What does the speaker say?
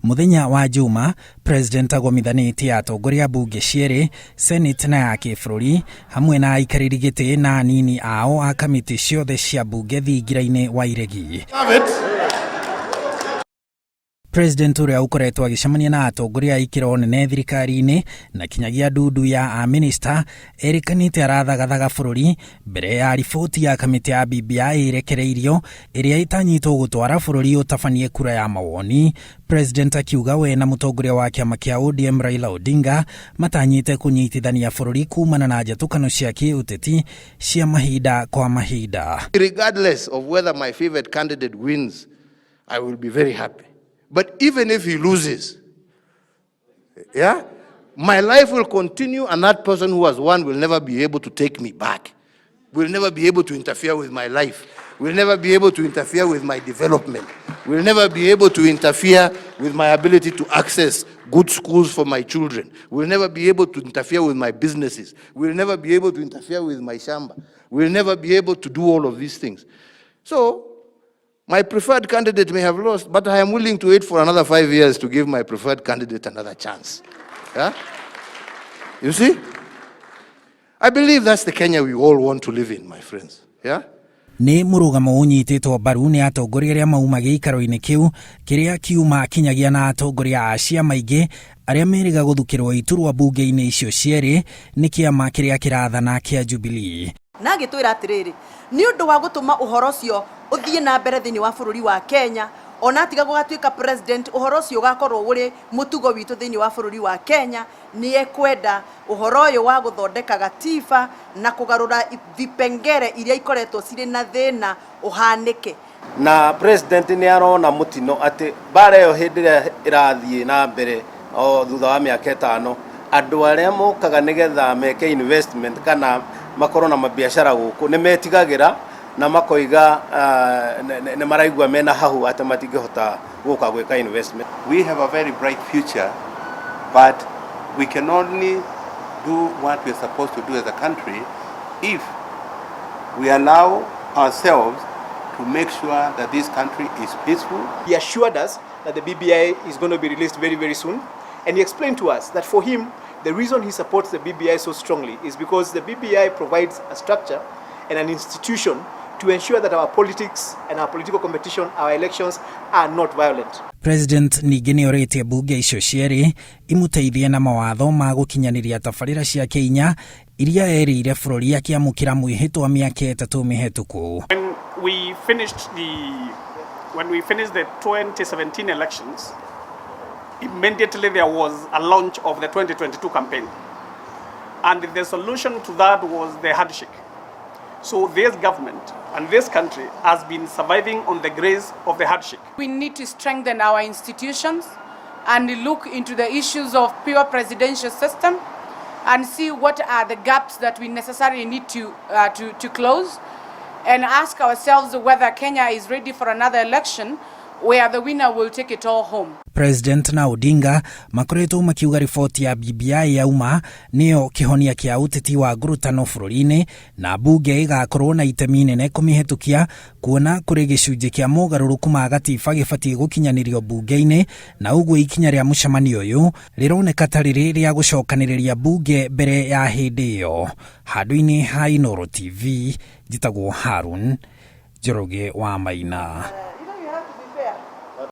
Muthenya wa Juma, President agomithanĩtie atongoria mbunge cierĩ, Senate na ya kĩbũrũri, hamwe na aikarĩri gĩtĩ na anini ao a kamĩtĩ ciothe cia mbunge thingira-inĩ wa iregi. President ũrĩa ũkoretwo agĩcemania na atongoria a ikĩro nene thirikari-inĩ na kinyagia ndundu ya a minister erĩkanĩte arathagathaga bũrũri mbere ya riboti ya kamĩtĩ ya BBI ĩrekereirio ĩrĩa ĩtanyitwo gũtwara bũrũri ũtabanie kura ya mawoni. President akiuga we na mũtongoria wa kĩama kĩa ODM Raila Odinga matanyĩte kũnyitithania bũrũri kumana na njatũkano cia kĩũteti cia mahinda kwa mahinda. Regardless of whether my favorite candidate wins, I will be very happy. But even if he loses, my life will continue, and that person who has won will never be able to take me back, will never be able to interfere with my life, will never be able to interfere with my development, will never be able to interfere with my ability to access good schools for my children, will never be able to interfere with my businesses, will never be able to interfere with my shamba, will never be able to do all of these things. So, my preferred candidate may have lost, but I am willing to wait for another 5 years to give my preferred candidate another chance. You see? I believe that's the Kenya we all want to live in, my friends. Nĩ mũrũgamo ũnyitĩtwo mbaru nĩ atongoria arĩa mauma gĩikaro-inĩ kĩu kĩrĩa kiuma kinyagia na atongoria a ciama ingĩ arĩa meriga gũthukĩrwo iturwa mbunge-inĩ icio cierĩ nĩ kĩama kĩrĩa kĩrathana kĩa Jubilee. Na gĩtwĩra atĩrĩrĩ, nĩ ũndũ wa gũtũma ũhoro ũcio ũthiĩ na mbere thĩinĩ wa bũrũri wa Kenya, ona tiga gũgatuĩka president, ũhoro ũcio ũgakorwo ũrĩ mũtugo witũ thĩinĩ wa bũrũri wa Kenya, nĩ ekwenda ũhoro ũyũ wa gũthondeka gatiba na kũgarũra vipengere iria ikoretwo cirĩ na thĩna ũhanĩke. Na president nĩ arona mũtino atĩ bara ĩyo hĩndĩ ĩrĩa ĩrathiĩ na mbere o thutha wa mĩaka 5, andũ arĩa mokaga nĩgetha meke investment kana makorwo na mabiacara gũkũ nĩ metigagĩra na makoiga nĩ maraigua mena hahu atĩ matingĩhota gũka gwĩka investment. We have a very bright future, but we can only do what we are supposed to do as a country if we allow ourselves to make sure that this country is peaceful. He assured us that the BBI is going to be released very, very soon, and he explained to us that for him, the reason he supports the BBI so strongly is because the BBI provides a structure and an institution to ensure that our politics and our political competition, our elections are not violent. President ningĩ nĩ orĩtie mbunge icio cierĩ imũteithie na mawatho ma gũkinyanĩria tabarĩra cia Kenya iria erĩire bũrũri akĩamũkĩra mwĩhĩtwa mĩaka 3 mĩhĩtũku. When we finished the 2017 elections, immediately there was a launch of the 2022 campaign, and the solution to that was the handshake. So this government and this country has been surviving on the grace of the handshake. We need to strengthen our institutions and look into the issues of pure presidential system and see what are the gaps that we necessarily need to close, and ask ourselves whether Kenya is ready for another election where the winner will take it all home. President na Odinga makoretwo makiuga riboti ya BBI yauma nĩyo kĩhonia kĩa ũteti wa ngurutano bũrũri-inĩ na mbunge ĩgakorwo na itemi inene kũmĩhetũkia, kuona kũrĩ gĩcunjĩ kĩa mogarũrũku ma gatiba gĩbatiĩ gũkinyanĩrio mbunge-inĩ, na ũguo ikinya rĩa mũcemanio ũyũ rĩroneka ta rĩrĩ rĩa gũcokanĩrĩria mbunge mbere ya hĩndĩ ĩyo. Handũ-inĩ ha Inooro TV, njĩtagwo Harun Njoroge wa Maina.